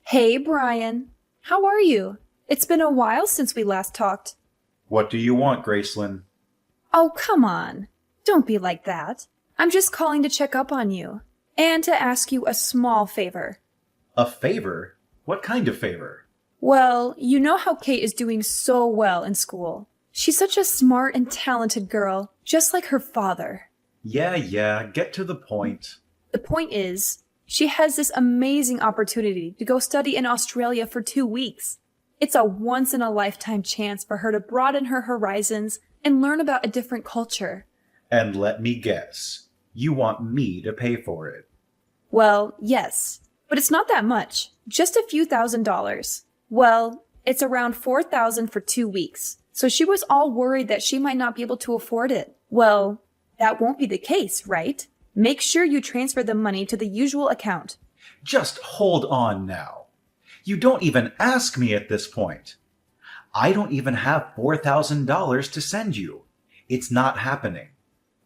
Hey, Brian. How are you? It's been a while since we last talked. What do you want, Gracelyn? Oh, come on. Don't be like that. I'm just calling to check up on you and to ask you a small favor. A favor? What kind of favor? Well, you know how Kate is doing so well in school. She's such a smart and talented girl, just like her father. Yeah, get to the point. The point is, she has this amazing opportunity to go study in Australia for 2 weeks. It's a once-in-a-lifetime chance for her to broaden her horizons and learn about a different culture. And let me guess, you want me to pay for it. Well, yes, but it's not that much. Just a few $1,000s. Well, it's around 4,000 for 2 weeks. So she was all worried that she might not be able to afford it. Well, that won't be the case, right? Make sure you transfer the money to the usual account. Just hold on now. You don't even ask me at this point. I don't even have $4,000 to send you. It's not happening.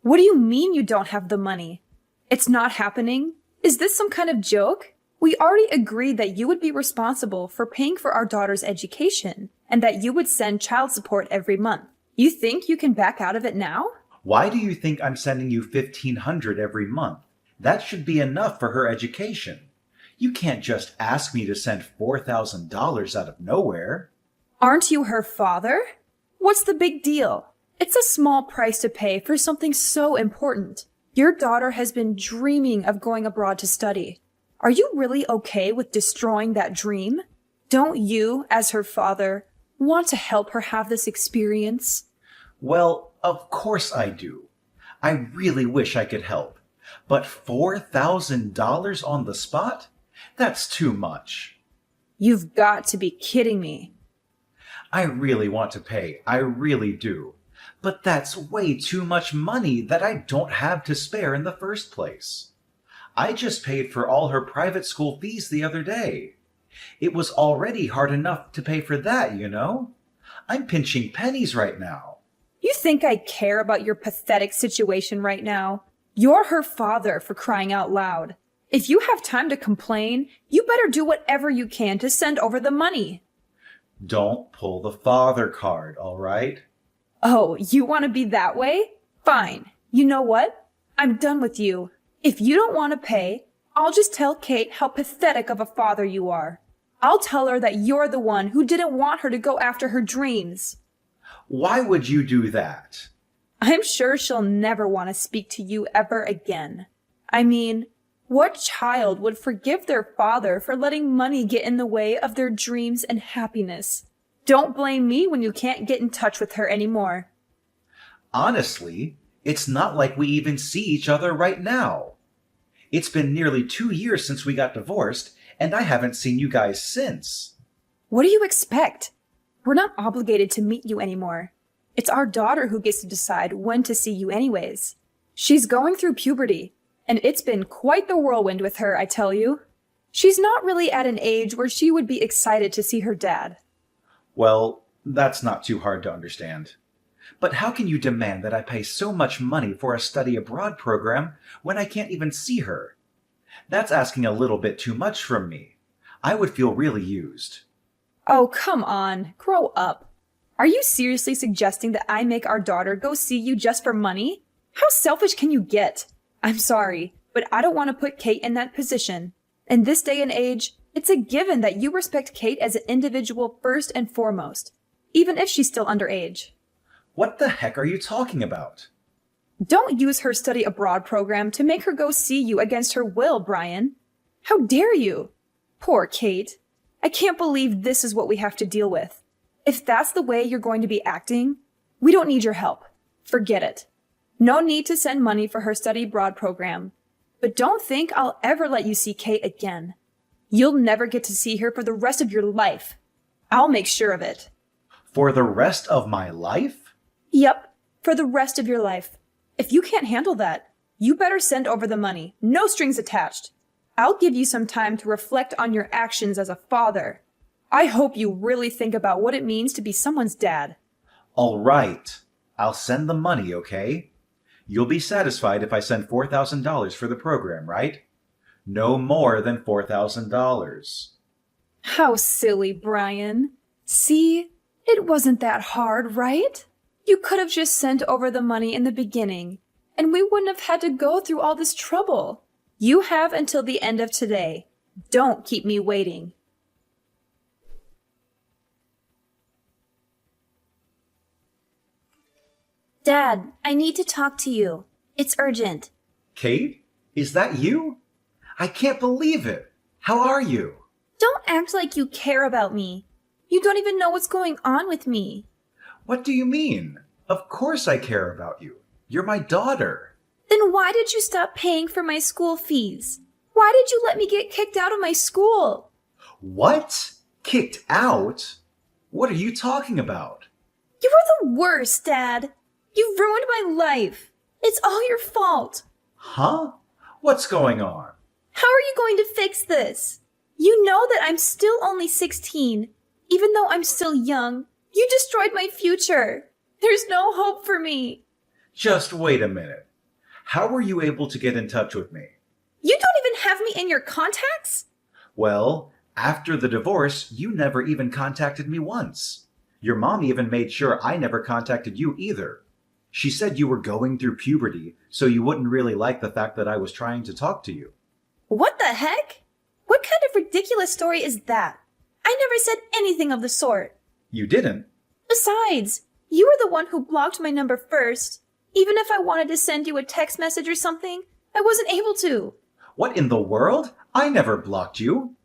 What do you mean you don't have the money? It's not happening? Is this some kind of joke? We already agreed that you would be responsible for paying for our daughter's education and that you would send child support every month. You think you can back out of it now? Why do you think I'm sending you $1,500 every month? That should be enough for her education. You can't just ask me to send $4,000 out of nowhere. Aren't you her father? What's the big deal? It's a small price to pay for something so important. Your daughter has been dreaming of going abroad to study. Are you really okay with destroying that dream? Don't you, as her father, want to help her have this experience? Well, of course I do. I really wish I could help. But $4,000 on the spot? That's too much. You've got to be kidding me. I really want to pay. I really do. But that's way too much money that I don't have to spare in the first place. I just paid for all her private school fees the other day. It was already hard enough to pay for that, you know? I'm pinching pennies right now. You think I care about your pathetic situation right now? You're her father, for crying out loud. If you have time to complain, you better do whatever you can to send over the money. Don't pull the father card, all right? Oh, you want to be that way? Fine. You know what? I'm done with you. If you don't want to pay, I'll just tell Kate how pathetic of a father you are. I'll tell her that you're the one who didn't want her to go after her dreams. Why would you do that? I'm sure she'll never want to speak to you ever again. I mean, what child would forgive their father for letting money get in the way of their dreams and happiness? Don't blame me when you can't get in touch with her anymore. Honestly, it's not like we even see each other right now. It's been nearly 2 years since we got divorced, and I haven't seen you guys since. What do you expect? We're not obligated to meet you anymore. It's our daughter who gets to decide when to see you anyways. She's going through puberty, and it's been quite the whirlwind with her, I tell you. She's not really at an age where she would be excited to see her dad. Well, that's not too hard to understand. But how can you demand that I pay so much money for a study abroad program when I can't even see her? That's asking a little bit too much from me. I would feel really used. Oh, come on. Grow up. Are you seriously suggesting that I make our daughter go see you just for money? How selfish can you get? I'm sorry, but I don't want to put Kate in that position. In this day and age, it's a given that you respect Kate as an individual first and foremost, even if she's still underage. What the heck are you talking about? Don't use her study abroad program to make her go see you against her will, Brian. How dare you? Poor Kate. I can't believe this is what we have to deal with. If that's the way you're going to be acting, we don't need your help. Forget it. No need to send money for her study abroad program. But don't think I'll ever let you see Kate again. You'll never get to see her for the rest of your life. I'll make sure of it. For the rest of my life? Yep, for the rest of your life. If you can't handle that, you better send over the money. No strings attached. I'll give you some time to reflect on your actions as a father. I hope you really think about what it means to be someone's dad. All right. I'll send the money, okay? You'll be satisfied if I send $4,000 for the program, right? No more than $4,000. How silly, Brian. See, it wasn't that hard, right? You could have just sent over the money in the beginning, and we wouldn't have had to go through all this trouble. You have until the end of today. Don't keep me waiting. Dad, I need to talk to you. It's urgent. Kate, is that you? I can't believe it. How are you? Don't act like you care about me. You don't even know what's going on with me. What do you mean? Of course I care about you. You're my daughter. Then why did you stop paying for my school fees? Why did you let me get kicked out of my school? What? Kicked out? What are you talking about? You were the worst, Dad. You ruined my life. It's all your fault. Huh? What's going on? How are you going to fix this? You know that I'm still only 16. Even though I'm still young, you destroyed my future. There's no hope for me. Just wait a minute. How were you able to get in touch with me? You don't even have me in your contacts? Well, after the divorce, you never even contacted me once. Your mom even made sure I never contacted you either. She said you were going through puberty, so you wouldn't really like the fact that I was trying to talk to you. What the heck? What kind of ridiculous story is that? I never said anything of the sort. You didn't? Besides, you were the one who blocked my number first. Even if I wanted to send you a text message or something, I wasn't able to. What in the world? I never blocked you.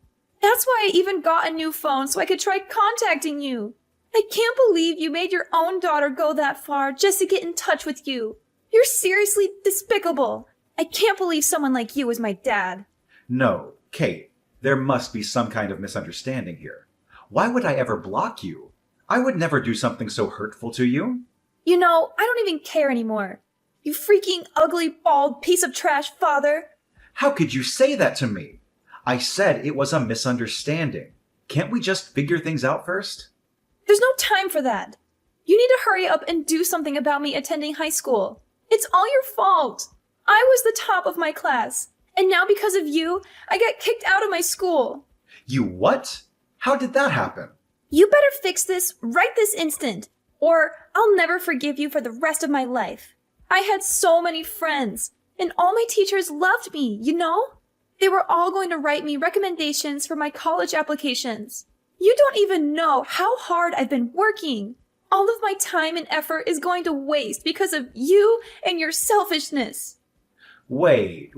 That's why I even got a new phone so I could try contacting you. I can't believe you made your own daughter go that far just to get in touch with you. You're seriously despicable. I can't believe someone like you is my dad. No, Kate, there must be some kind of misunderstanding here. Why would I ever block you? I would never do something so hurtful to you. You know, I don't even care anymore. You freaking ugly, bald piece of trash, father. How could you say that to me? I said it was a misunderstanding. Can't we just figure things out first? There's no time for that. You need to hurry up and do something about me attending high school. It's all your fault. I was the top of my class, and now because of you, I got kicked out of my school. You what? How did that happen? You better fix this right this instant, or I'll never forgive you for the rest of my life. I had so many friends, and all my teachers loved me, you know? They were all going to write me recommendations for my college applications. You don't even know how hard I've been working. All of my time and effort is going to waste because of you and your selfishness. Wait.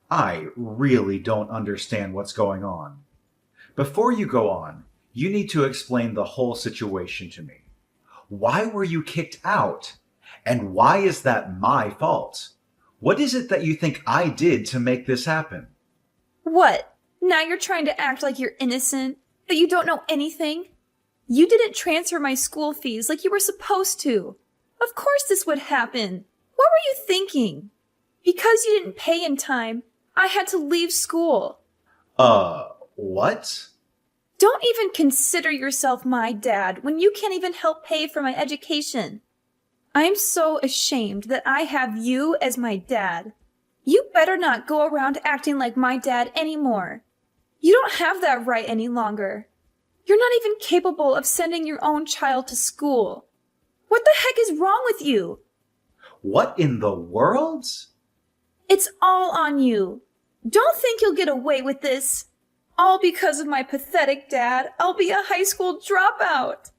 I really don't understand what's going on. Before you go on, you need to explain the whole situation to me. Why were you kicked out? And why is that my fault? What is it that you think I did to make this happen? What? Now you're trying to act like you're innocent, that you don't know anything? You didn't transfer my school fees like you were supposed to. Of course this would happen. What were you thinking? Because you didn't pay in time, I had to leave school. What? Don't even consider yourself my dad when you can't even help pay for my education. I'm so ashamed that I have you as my dad. You better not go around acting like my dad anymore. You don't have that right any longer. You're not even capable of sending your own child to school. What the heck is wrong with you? What in the world? It's all on you. Don't think you'll get away with this. All because of my pathetic dad, I'll be a high school dropout.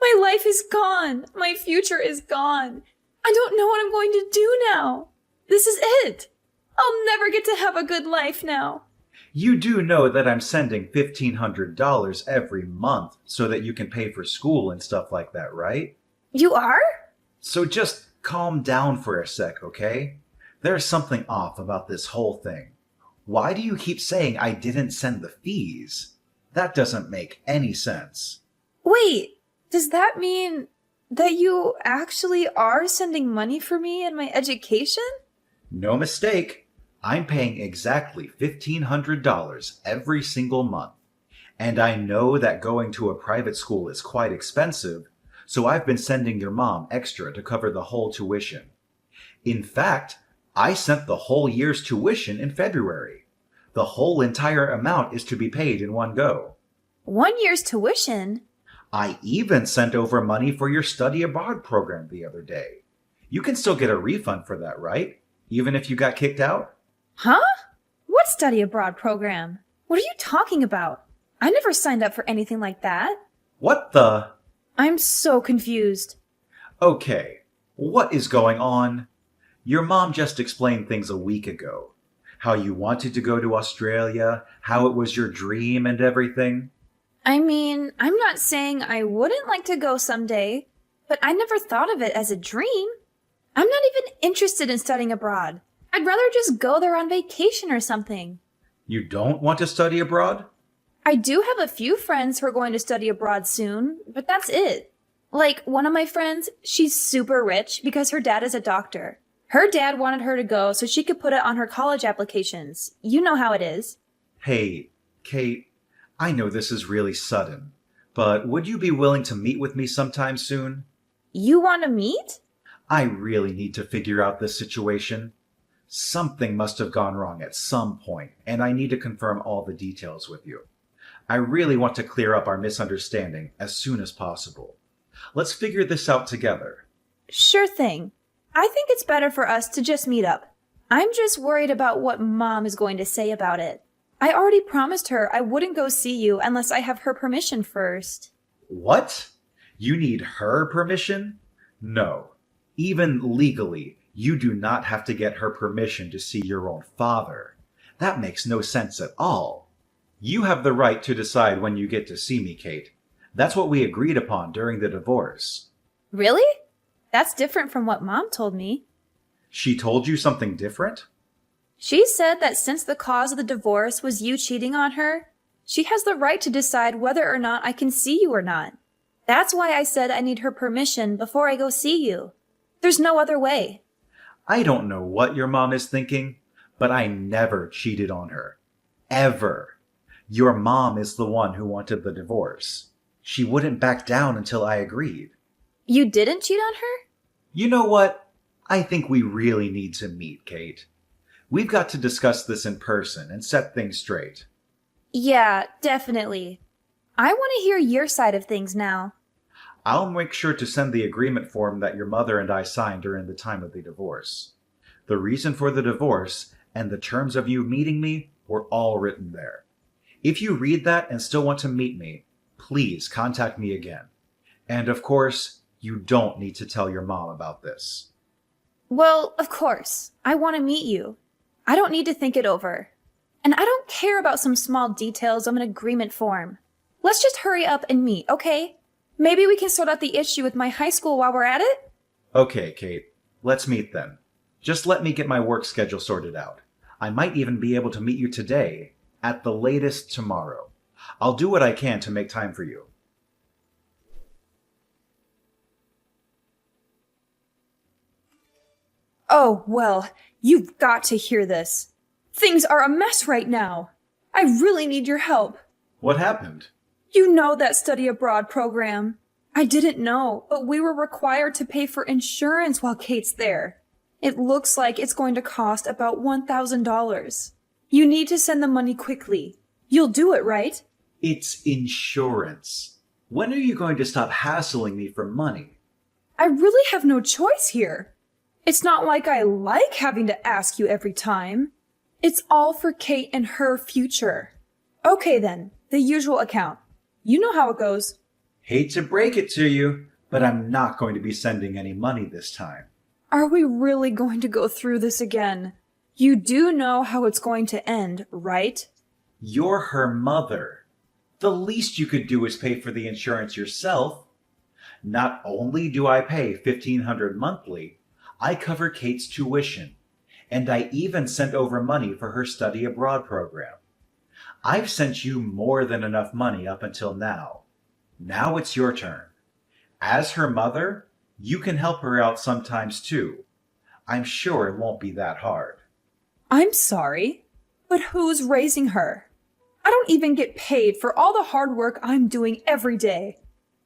My life is gone. My future is gone. I don't know what I'm going to do now. This is it. I'll never get to have a good life now. You do know that I'm sending $1,500 every month so that you can pay for school and stuff like that, right? You are? So just calm down for a sec, okay? There's something off about this whole thing. Why do you keep saying I didn't send the fees? That doesn't make any sense. Wait, does that mean that you actually are sending money for me and my education? No mistake. I'm paying exactly $1,500 every single month. And I know that going to a private school is quite expensive, so I've been sending your mom extra to cover the whole tuition. In fact, I sent the whole year's tuition in February. The whole entire amount is to be paid in one go. 1 year's tuition? I even sent over money for your study abroad program the other day. You can still get a refund for that, right? Even if you got kicked out? Huh? What study abroad program? What are you talking about? I never signed up for anything like that. What the? I'm so confused. Okay, what is going on? Your mom just explained things a week ago. How you wanted to go to Australia, how it was your dream and everything. I mean, I'm not saying I wouldn't like to go someday, but I never thought of it as a dream. I'm not even interested in studying abroad. I'd rather just go there on vacation or something. You don't want to study abroad? I do have a few friends who are going to study abroad soon, but that's it. Like, one of my friends, she's super rich because her dad is a doctor. Her dad wanted her to go so she could put it on her college applications. You know how it is. Hey, Kate, I know this is really sudden, but would you be willing to meet with me sometime soon? You want to meet? I really need to figure out this situation. Something must have gone wrong at some point, and I need to confirm all the details with you. I really want to clear up our misunderstanding as soon as possible. Let's figure this out together. Sure thing. I think it's better for us to just meet up. I'm just worried about what Mom is going to say about it. I already promised her I wouldn't go see you unless I have her permission first. What? You need her permission? No. Even legally, you do not have to get her permission to see your own father. That makes no sense at all. You have the right to decide when you get to see me, Kate. That's what we agreed upon during the divorce. Really? That's different from what Mom told me. She told you something different? She said that since the cause of the divorce was you cheating on her, she has the right to decide whether or not I can see you or not. That's why I said I need her permission before I go see you. There's no other way. I don't know what your mom is thinking, but I never cheated on her. Ever. Your mom is the one who wanted the divorce. She wouldn't back down until I agreed. You didn't cheat on her? You know what? I think we really need to meet, Kate. We've got to discuss this in person and set things straight. Yeah, definitely. I want to hear your side of things now. I'll make sure to send the agreement form that your mother and I signed during the time of the divorce. The reason for the divorce and the terms of you meeting me were all written there. If you read that and still want to meet me, please contact me again. And of course, you don't need to tell your mom about this. Well, of course. I want to meet you. I don't need to think it over. And I don't care about some small details of an agreement form. Let's just hurry up and meet, okay? Maybe we can sort out the issue with my high school while we're at it? Okay, Kate. Let's meet then. Just let me get my work schedule sorted out. I might even be able to meet you today, at the latest tomorrow. I'll do what I can to make time for you. Oh, well, you've got to hear this. Things are a mess right now. I really need your help. What happened? You know that study abroad program. I didn't know, but we were required to pay for insurance while Kate's there. It looks like it's going to cost about $1,000. You need to send the money quickly. You'll do it, right? It's insurance. When are you going to stop hassling me for money? I really have no choice here. It's not like I like having to ask you every time. It's all for Kate and her future. Okay then, the usual account. You know how it goes. Hate to break it to you, but I'm not going to be sending any money this time. Are we really going to go through this again? You do know how it's going to end, right? You're her mother. The least you could do is pay for the insurance yourself. Not only do I pay $1,500 monthly, I cover Kate's tuition, and I even sent over money for her study abroad program. I've sent you more than enough money up until now. Now it's your turn. As her mother, you can help her out sometimes too. I'm sure it won't be that hard. I'm sorry, but who's raising her? I don't even get paid for all the hard work I'm doing every day.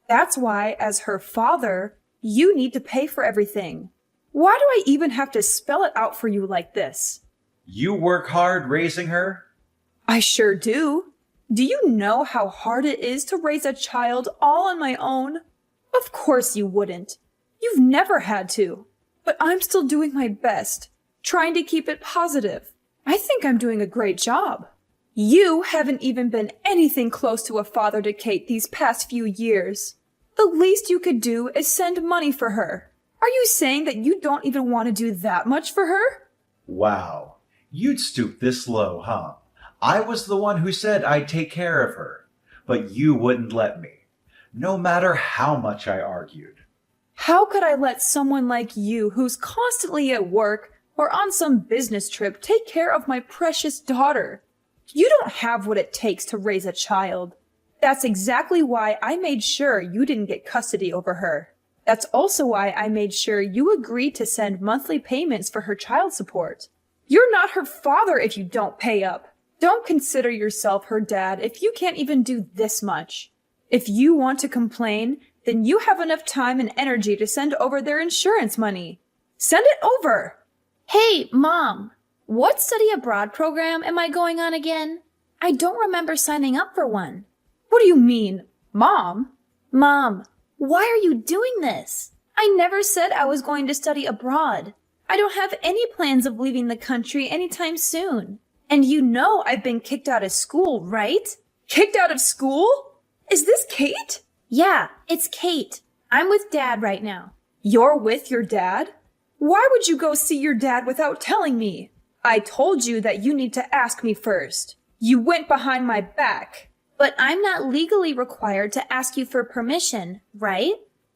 That's why, as her father, you need to pay for everything. Why do I even have to spell it out for you like this? You work hard raising her? I sure do. Do you know how hard it is to raise a child all on my own? Of course you wouldn't. You've never had to. But I'm still doing my best, trying to keep it positive. I think I'm doing a great job. You haven't even been anything close to a father to Kate these past few years. The least you could do is send money for her. Are you saying that you don't even want to do that much for her? Wow, you'd stoop this low, huh? I was the one who said I'd take care of her, but you wouldn't let me, no matter how much I argued. How could I let someone like you, who's constantly at work or on some business trip, take care of my precious daughter? You don't have what it takes to raise a child. That's exactly why I made sure you didn't get custody over her. That's also why I made sure you agreed to send monthly payments for her child support. You're not her father if you don't pay up. Don't consider yourself her dad if you can't even do this much. If you want to complain, then you have enough time and energy to send over their insurance money. Send it over! Hey, Mom! What study abroad program am I going on again? I don't remember signing up for one. What do you mean, Mom? Mom, why are you doing this? I never said I was going to study abroad. I don't have any plans of leaving the country anytime soon. And you know I've been kicked out of school, right? Kicked out of school? Is this Kate? Yeah, it's Kate. I'm with Dad right now. You're with your dad? Why would you go see your dad without telling me? I told you that you need to ask me first. You went behind my back. But I'm not legally required to ask you for permission, right?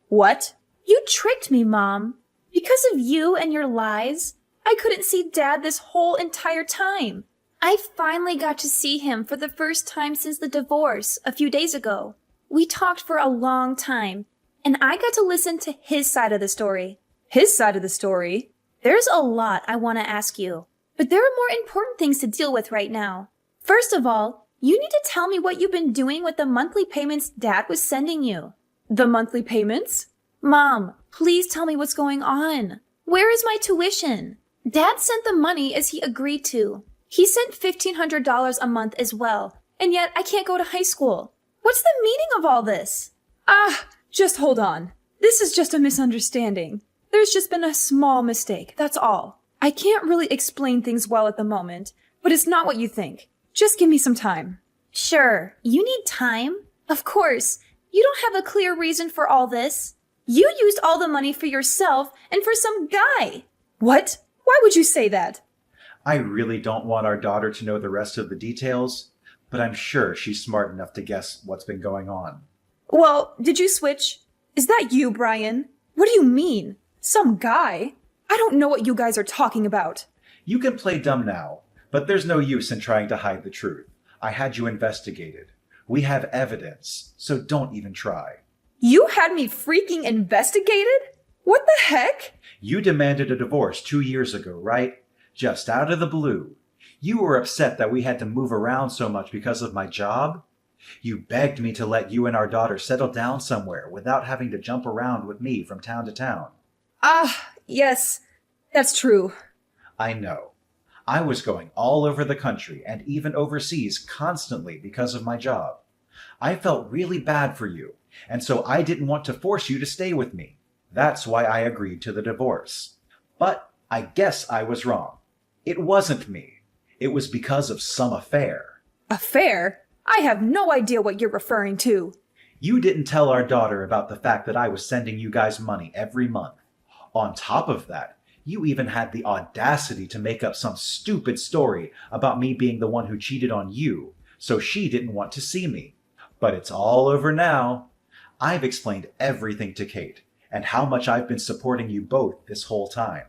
What? You tricked me, Mom. Because of you and your lies, I couldn't see Dad this whole entire time. I finally got to see him for the first time since the divorce a few days ago. We talked for a long time, and I got to listen to his side of the story. His side of the story? There's a lot I want to ask you, but there are more important things to deal with right now. First of all, you need to tell me what you've been doing with the monthly payments Dad was sending you. The monthly payments? Mom, please tell me what's going on. Where is my tuition? Dad sent the money as he agreed to. He sent $1,500 a month as well, and yet I can't go to high school. What's the meaning of all this? Just hold on. This is just a misunderstanding. There's just been a small mistake, that's all. I can't really explain things well at the moment, but it's not what you think. Just give me some time. Sure, you need time. Of course, you don't have a clear reason for all this. You used all the money for yourself and for some guy. What? Why would you say that? I really don't want our daughter to know the rest of the details, but I'm sure she's smart enough to guess what's been going on. Well, did you switch? Is that you, Brian? What do you mean? Some guy? I don't know what you guys are talking about. You can play dumb now, but there's no use in trying to hide the truth. I had you investigated. We have evidence, so don't even try. You had me freaking investigated? What the heck? You demanded a divorce 2 years ago, right? Just out of the blue. You were upset that we had to move around so much because of my job. You begged me to let you and our daughter settle down somewhere without having to jump around with me from town to town. Yes, that's true. I know. I was going all over the country and even overseas constantly because of my job. I felt really bad for you, and so I didn't want to force you to stay with me. That's why I agreed to the divorce. But I guess I was wrong. It wasn't me. It was because of some affair. Affair? I have no idea what you're referring to. You didn't tell our daughter about the fact that I was sending you guys money every month. On top of that, you even had the audacity to make up some stupid story about me being the one who cheated on you, so she didn't want to see me. But it's all over now. I've explained everything to Kate, and how much I've been supporting you both this whole time.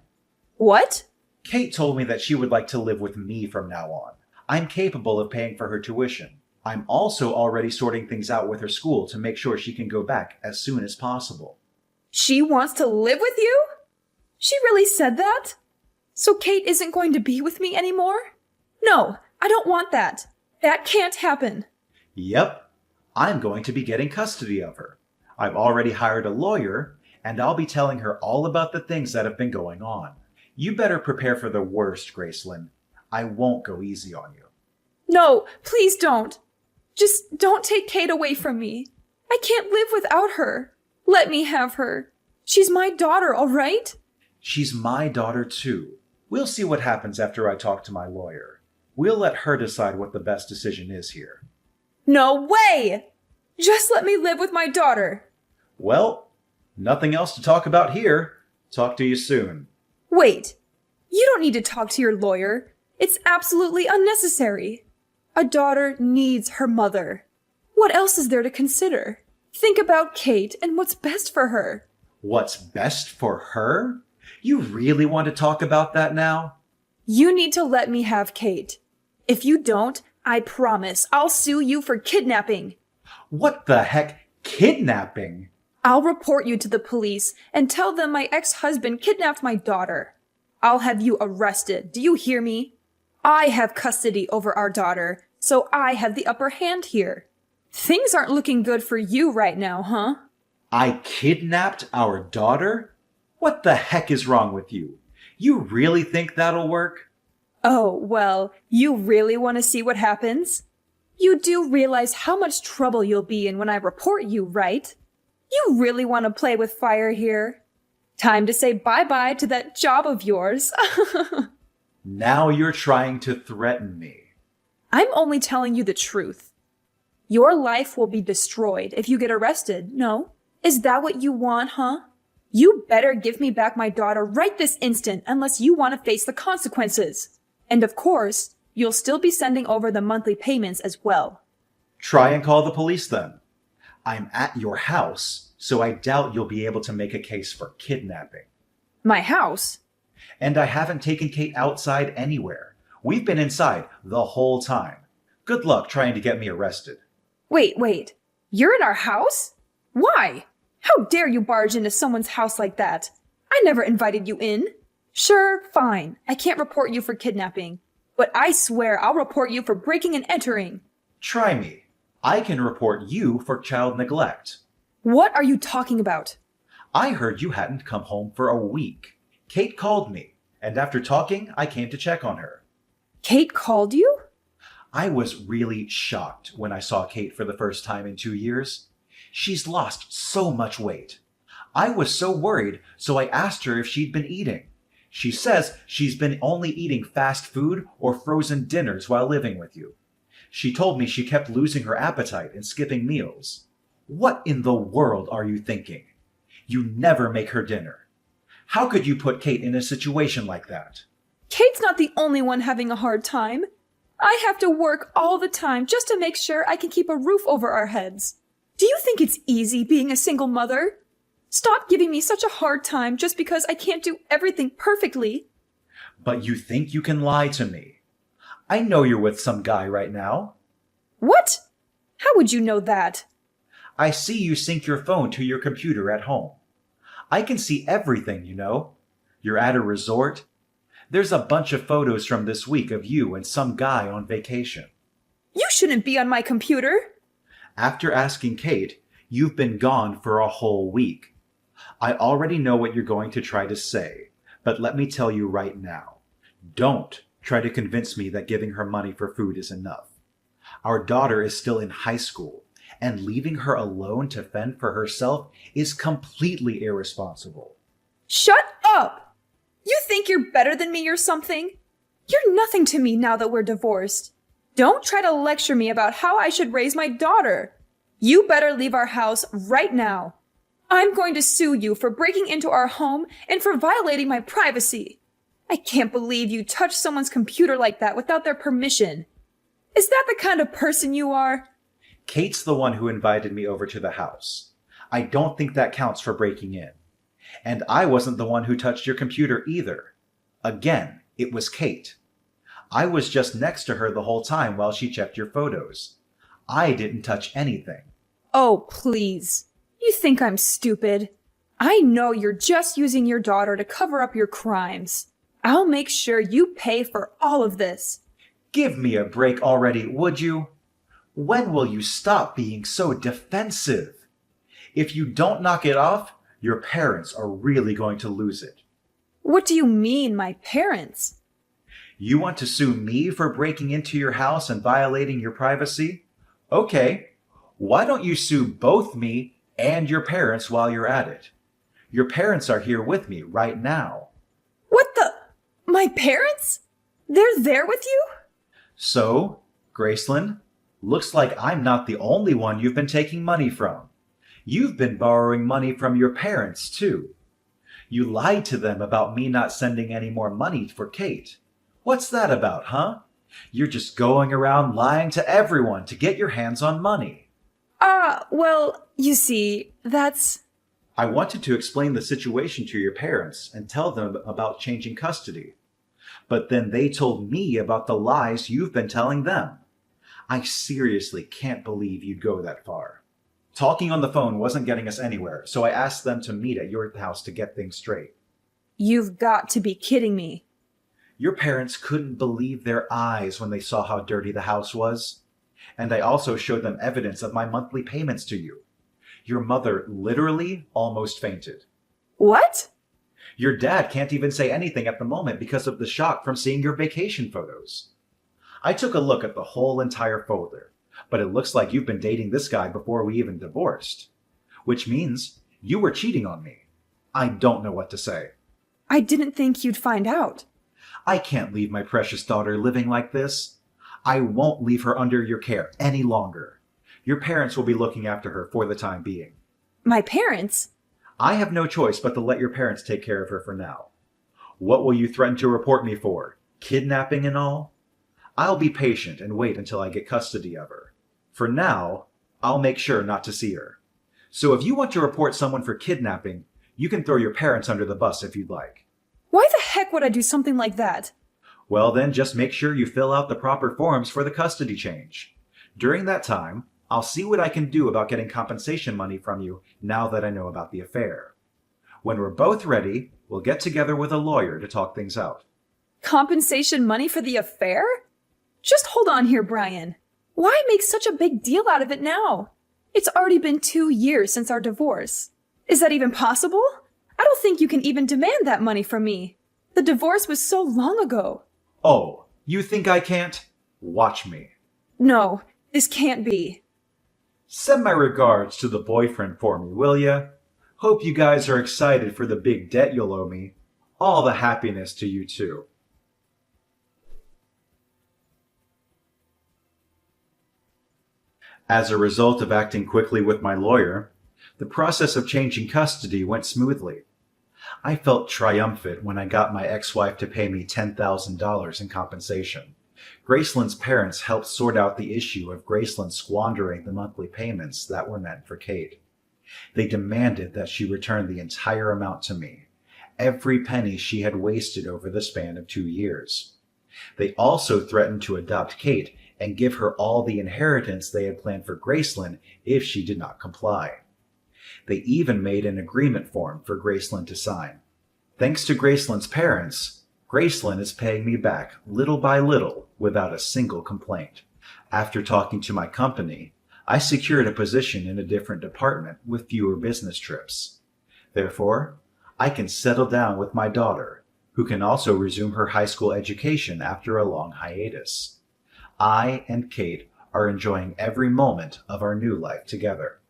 What? Kate told me that she would like to live with me from now on. I'm capable of paying for her tuition. I'm also already sorting things out with her school to make sure she can go back as soon as possible. She wants to live with you? She really said that? So Kate isn't going to be with me anymore? No, I don't want that. That can't happen. Yep, I'm going to be getting custody of her. I've already hired a lawyer, and I'll be telling her all about the things that have been going on. You better prepare for the worst, Gracelyn. I won't go easy on you. No, please don't. Just don't take Kate away from me. I can't live without her. Let me have her. She's my daughter, all right? She's my daughter too. We'll see what happens after I talk to my lawyer. We'll let her decide what the best decision is here. No way! Just let me live with my daughter. Well, nothing else to talk about here. Talk to you soon. Wait. You don't need to talk to your lawyer. It's absolutely unnecessary. A daughter needs her mother. What else is there to consider? Think about Kate and what's best for her. What's best for her? You really want to talk about that now? You need to let me have Kate. If you don't, I promise I'll sue you for kidnapping. What the heck? Kidnapping? I'll report you to the police and tell them my ex-husband kidnapped my daughter. I'll have you arrested. Do you hear me? I have custody over our daughter, so I have the upper hand here. Things aren't looking good for you right now, huh? I kidnapped our daughter? What the heck is wrong with you? You really think that'll work? Oh, well, you really want to see what happens? You do realize how much trouble you'll be in when I report you, right? You really want to play with fire here? Time to say bye-bye to that job of yours. Now you're trying to threaten me. I'm only telling you the truth. Your life will be destroyed if you get arrested, no? Is that what you want, huh? You better give me back my daughter right this instant unless you want to face the consequences. And of course, you'll still be sending over the monthly payments as well. Try and call the police then. I'm at your house, so I doubt you'll be able to make a case for kidnapping. My house? And I haven't taken Kate outside anywhere. We've been inside the whole time. Good luck trying to get me arrested. Wait. You're in our house? Why? How dare you barge into someone's house like that? I never invited you in. Sure, fine. I can't report you for kidnapping. But I swear I'll report you for breaking and entering. Try me. I can report you for child neglect. What are you talking about? I heard you hadn't come home for a week. Kate called me, and after talking, I came to check on her. Kate called you? I was really shocked when I saw Kate for the first time in 2 years. She's lost so much weight. I was so worried, so I asked her if she'd been eating. She says she's been only eating fast food or frozen dinners while living with you. She told me she kept losing her appetite and skipping meals. What in the world are you thinking? You never make her dinner. How could you put Kate in a situation like that? Kate's not the only one having a hard time. I have to work all the time just to make sure I can keep a roof over our heads. Do you think it's easy being a single mother? Stop giving me such a hard time just because I can't do everything perfectly. But you think you can lie to me. I know you're with some guy right now. What? How would you know that? I see you sync your phone to your computer at home. I can see everything, you know. You're at a resort. There's a bunch of photos from this week of you and some guy on vacation. You shouldn't be on my computer. After asking Kate, you've been gone for a whole week. I already know what you're going to try to say, but let me tell you right now. Don't try to convince me that giving her money for food is enough. Our daughter is still in high school, and leaving her alone to fend for herself is completely irresponsible. Shut up! You think you're better than me or something? You're nothing to me now that we're divorced. Don't try to lecture me about how I should raise my daughter. You better leave our house right now. I'm going to sue you for breaking into our home and for violating my privacy. I can't believe you touched someone's computer like that without their permission. Is that the kind of person you are? Kate's the one who invited me over to the house. I don't think that counts for breaking in. And I wasn't the one who touched your computer either. Again, it was Kate. I was just next to her the whole time while she checked your photos. I didn't touch anything. Oh, please. You think I'm stupid? I know you're just using your daughter to cover up your crimes. I'll make sure you pay for all of this. Give me a break already, would you? When will you stop being so defensive? If you don't knock it off, your parents are really going to lose it. What do you mean, my parents? You want to sue me for breaking into your house and violating your privacy? Okay, why don't you sue both me and your parents while you're at it? Your parents are here with me right now. What the? My parents? They're there with you? So, Graceland, looks like I'm not the only one you've been taking money from. You've been borrowing money from your parents, too. You lied to them about me not sending any more money for Kate. What's that about, huh? You're just going around lying to everyone to get your hands on money. Well, you see, that's... I wanted to explain the situation to your parents and tell them about changing custody. But then they told me about the lies you've been telling them. I seriously can't believe you'd go that far. Talking on the phone wasn't getting us anywhere, so I asked them to meet at your house to get things straight. You've got to be kidding me. Your parents couldn't believe their eyes when they saw how dirty the house was. And I also showed them evidence of my monthly payments to you. Your mother literally almost fainted. What? Your dad can't even say anything at the moment because of the shock from seeing your vacation photos. I took a look at the whole entire folder, but it looks like you've been dating this guy before we even divorced. Which means you were cheating on me. I don't know what to say. I didn't think you'd find out. I can't leave my precious daughter living like this. I won't leave her under your care any longer. Your parents will be looking after her for the time being. My parents? I have no choice but to let your parents take care of her for now. What will you threaten to report me for? Kidnapping and all? I'll be patient and wait until I get custody of her. For now, I'll make sure not to see her. So if you want to report someone for kidnapping, you can throw your parents under the bus if you'd like. Why the heck would I do something like that? Well, then just make sure you fill out the proper forms for the custody change. During that time, I'll see what I can do about getting compensation money from you now that I know about the affair. When we're both ready, we'll get together with a lawyer to talk things out. Compensation money for the affair? Just hold on here, Brian. Why make such a big deal out of it now? It's already been 2 years since our divorce. Is that even possible? I don't think you can even demand that money from me. The divorce was so long ago. Oh, you think I can't? Watch me. No, this can't be. Send my regards to the boyfriend for me, will ya? Hope you guys are excited for the big debt you'll owe me. All the happiness to you too. As a result of acting quickly with my lawyer, the process of changing custody went smoothly. I felt triumphant when I got my ex-wife to pay me $10,000 in compensation. Graceland's parents helped sort out the issue of Graceland squandering the monthly payments that were meant for Kate. They demanded that she return the entire amount to me, every penny she had wasted over the span of 2 years. They also threatened to adopt Kate and give her all the inheritance they had planned for Graceland if she did not comply. They even made an agreement form for Graceland to sign. Thanks to Graceland's parents, Graceland is paying me back little by little without a single complaint. After talking to my company, I secured a position in a different department with fewer business trips. Therefore, I can settle down with my daughter, who can also resume her high school education after a long hiatus. I and Kate are enjoying every moment of our new life together.